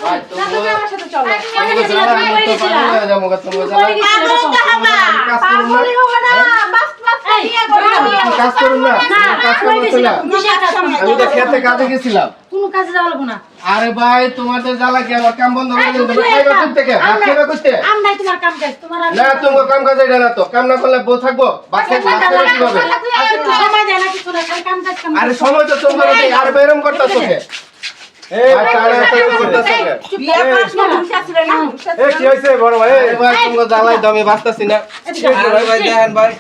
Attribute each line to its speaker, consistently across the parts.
Speaker 1: ভাই তুমি আমার সাথে চলো কাজ করুন না আমি তো খেতে কাজে গেছিলাম
Speaker 2: কোনো কাজে যাওয়া লাগবো না।
Speaker 1: আরে ভাই তোমাদের জ্বালা কি আমার কাম বন্ধ করে দিন তুমি খাইবা কোথা থেকে ভাত খাইবা কোথা
Speaker 2: আমরাই তোমার কাম কাজ তোমার
Speaker 1: না তোমার কাম কাজ এটা না তো কাম না করলে বউ থাকবো ভাত খাইবা কিভাবে
Speaker 2: একটু সময় দেয় না কিছু না খালি কাম কাজ কাম
Speaker 1: আরে সময় তো তোমার নেই আর বেরম করতেছো কে এই তাহলে এত করতেছো কে
Speaker 3: বিয়া পাস না মুশাছিল না
Speaker 4: এই কি হইছে বড় ভাই?
Speaker 1: আরে ভাই তুমি জ্বালাই দাও আমি বাঁচতাছি না আরে ভাই দেখেন ভাই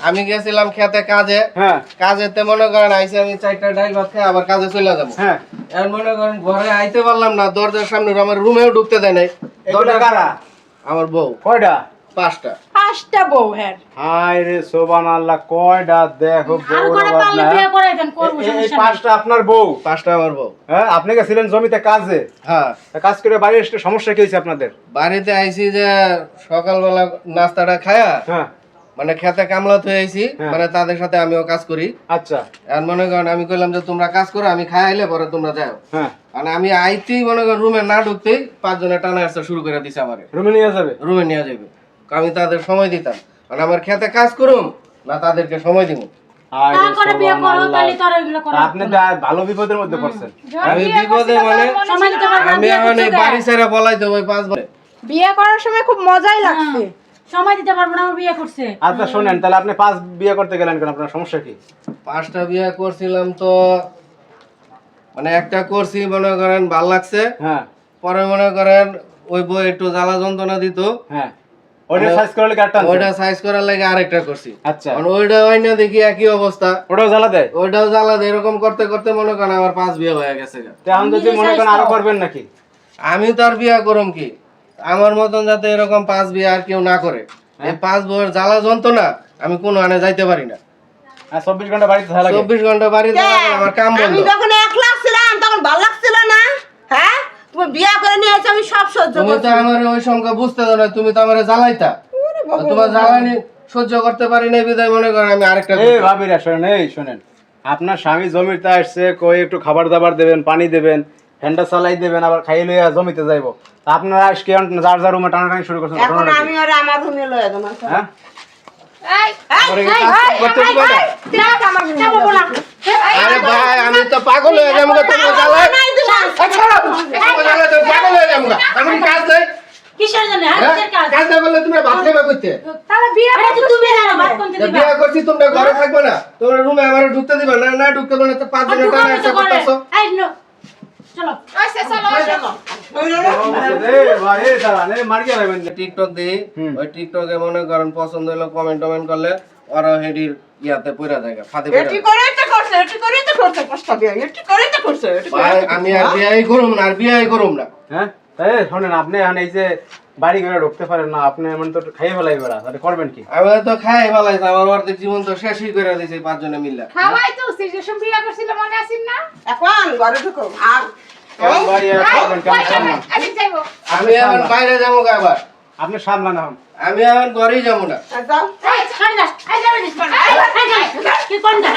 Speaker 1: আমি গেছিলাম খেতে কাজে
Speaker 4: হ্যাঁ
Speaker 1: কাজেতে মনে করেন আইসে আমি 4টা ডাল ভাত খাই আবার কাজে চলে যাব
Speaker 4: হ্যাঁ
Speaker 1: আর মনে করেন ঘরে আইতে পারলাম না দরজার সামনে আমার রুমেও ঢুকতে দেয় নাই
Speaker 4: এগুলা কারা?
Speaker 1: আমার বউ
Speaker 4: কয়টা?
Speaker 1: 5টা
Speaker 3: পাঁচটা বউ হ্যাঁ
Speaker 4: হায় রে সুবহানাল্লাহ, কয়টা দেখো
Speaker 2: আর
Speaker 4: বড়
Speaker 2: করে পারলে বিয়ে করে দেন করব
Speaker 4: এই
Speaker 2: সমস্যা নেই।
Speaker 4: পাঁচটা আপনার বউ?
Speaker 1: 5টা আমার বউ
Speaker 4: হ্যাঁ, আপনি গেছিলেন জমিতে কাজে,
Speaker 1: হ্যাঁ
Speaker 4: তা কাজ করে বাড়ি এসে সমস্যা কি হয়েছে আপনাদের?
Speaker 1: বাড়িতে আইছি যে সকালবেলা নাস্তাটা খায়া
Speaker 4: হ্যাঁ
Speaker 1: মানে খেতে কামলা হয়ে আইছি
Speaker 4: হ্যাঁ।
Speaker 1: মানে তাদের সাথে আমিও কাজ করি
Speaker 4: আচ্ছা
Speaker 1: আর মনে করেন আমি কইলাম যে তোমরা কাজ করো আমি খাই আইলে পরে তোমরা যাও
Speaker 4: হ্যাঁ,
Speaker 1: মানে আমি আইতেই মনে করেন রুমে না ঢুকতেই 5 জনে টানা আসতে শুরু করে দিছে আমারে
Speaker 4: রুমে নিয়ে যাবে?
Speaker 1: রুমে নিয়ে যাবে আমি তাদের সময় দিতাম মানে আমার খেতে কাজ করুম না তাদেরকে সময় দিব
Speaker 4: হায় রে
Speaker 2: তারপরে বিয়ে করো
Speaker 4: সুবহানাল্লাহ।
Speaker 2: তাহলে তোর এগুলো করো
Speaker 4: তা আপনি তো ভালো বিপদের মধ্যে পড়ছেন।
Speaker 1: আমি বিপদে মানে
Speaker 2: সময় দিতে পারবো না,
Speaker 1: আমি
Speaker 2: বিয়ে
Speaker 1: এখন এই
Speaker 2: করছো
Speaker 1: বাড়ি
Speaker 2: কেন?
Speaker 1: ছেড়ে পলাই দেবো 5 বছর
Speaker 3: বিয়ে করার সময় খুব মজাই লাগছে
Speaker 2: সময় দিতে পারবো না আমার বিয়ে করছে
Speaker 4: আচ্ছা শোনেন, তাহলে আপনি 5 বিয়ে করতে গেলেন কেন? আপনার সমস্যা কি?
Speaker 1: 5টা বিয়ে করছিলাম তো মানে একটা করছি মনে করেন ভাল লাগছে
Speaker 4: হ্যাঁ
Speaker 1: পরে মনে করেন ওই বই একটু জ্বালা যন্ত্রণা দিত
Speaker 4: হ্যাঁ, ওইটা সাইজ করলে কাটটা
Speaker 1: ওইটা সাইজ করার লাগে আরেকটা করছি
Speaker 4: আচ্ছা,
Speaker 1: কারণ ওইটা হয় না দেখি একই অবস্থা
Speaker 4: ওটাও জ্বালা দেয়?
Speaker 1: ওইটাও জ্বালা দেয় এরকম করতে করতে মনে করেন আমার 5 বিয়ে হয়ে গেছে
Speaker 4: তা এখন যদি মনে করেন আরো করবেন নাকি?
Speaker 1: আমি তো আর বিয়ে করম কি আমার মতন যাতে এরকম 5 বিয়ে আর কেউ না করে এই 5 বউয়ের জ্বালা যন্ত্রণা আমি কোনো আনে যাইতে পারি না
Speaker 4: আর 24 ঘন্টা বাড়িতে থাকা লাগে?
Speaker 1: 24 ঘন্টা বাড়িতে থাকলে আমার কাম বন্ধ
Speaker 3: আমি যখন একলা ছিলাম তখন ভালো লাগছিল না হ্যাঁ তুমি বিয়া করে নিয়ে এসে আমি সব সহ্য
Speaker 1: তুমি তো
Speaker 3: করছি
Speaker 1: আমার ওই সংখ্যা বুঝতে দাও না তুমি তো আমার জ্বালাইতা তোমার জ্বালানি সহ্য করতে পারি না বিদায় মনে করেন আমি আরেকটা
Speaker 4: এই ভাবিরা শোনেন, এই শোনেন, আপনার স্বামী জমিতে আসছে, কই একটু খাবার দাবার দেবেন, পানি দেবেন, ফ্যানটা চালাই দেবেন, আবার খাইয়ে লইয়া জমিতে যাইবো। তা আপনারা আজকে যার যার রুমে টানাটানি শুরু করছেন,
Speaker 3: এখন
Speaker 4: ঘটনাটা কি?
Speaker 3: আমি ওরে আমার রুমে লয়ে যাবো
Speaker 4: হ্যাঁ,
Speaker 1: আমার এই কাজ করতে দিবা না?
Speaker 2: যাবো বলা
Speaker 1: আরে ভাই আমি তো পাগল হয়ে যাবো গো, তোমরা জ্বালাই আচ্ছা তোমরা জ্বালাই তো পাগল হয়ে যাবো গো। আমি কি কাজ দেই
Speaker 2: কিসের জন্য
Speaker 1: হ্যাঁ?
Speaker 2: হাতের কাজ
Speaker 1: কাজ না করলে তোমরা ভাত খাইবা কইতে
Speaker 3: তাহলে বিয়ে
Speaker 2: আরে তো তুমি জানো ভাত কোনতে
Speaker 1: তা
Speaker 2: দিবা
Speaker 1: বিয়ে করছি তোমরা ঘরে থাকবে না তোমরা রুমে আমারে ঢুকতে দিবা না না ঢুকতে দিবা না তো 5
Speaker 2: আর
Speaker 1: জনের টানা
Speaker 2: দোকানে
Speaker 1: একটা
Speaker 2: তো করে
Speaker 1: করতেছো
Speaker 2: এই নো চলো
Speaker 4: এই ভাই, এই দাঁড়ান, এই মার গিয়ে যাবেন।
Speaker 1: টিকটক দিই ওই টিকটকে মনে করেন পছন্দ হলো কমেন্ট টমেন্ট করলে ওরা হেডির ইয়াতে পয়রা জায়গা ফাঁদে পয়রা
Speaker 3: এটি করে তো করছে এটি করে তো করছে পাঁচটা বিয়ে এটি করে তো করছে এটি করে
Speaker 1: ভাই আমি আর বিয়াই করুম না আর বিয়াই করুম না
Speaker 4: হ্যাঁ, এই শোনেন, আপনি এখন এই যে বাড়ি ঘরে ঢুকতে পারেন না, আপনি এমন তো খাইয়ে ফেলাই বেড়া, তাহলে করবেন কি?
Speaker 1: আমি তো খাই ভালাইছি আমার অর্ধেক জীবন তো শেষই করে দিয়েছে 5 জনে মিলে
Speaker 5: খাওয়াই তো সিজেশন বিয়া করছিল মনে আছিস না
Speaker 3: এখন ঘরে ঢুকো আর
Speaker 4: কেমন বাড়ি আর করবেন, কেমন সামলান?
Speaker 5: আমি যাইবো
Speaker 1: আমি এখন বাইরে যাবো আবার
Speaker 4: আপনি সামলান এখন।
Speaker 1: আমি এখন ঘরেই যাবো না
Speaker 3: যাও
Speaker 2: এই ছাড় না এই যাবে না কি কোন না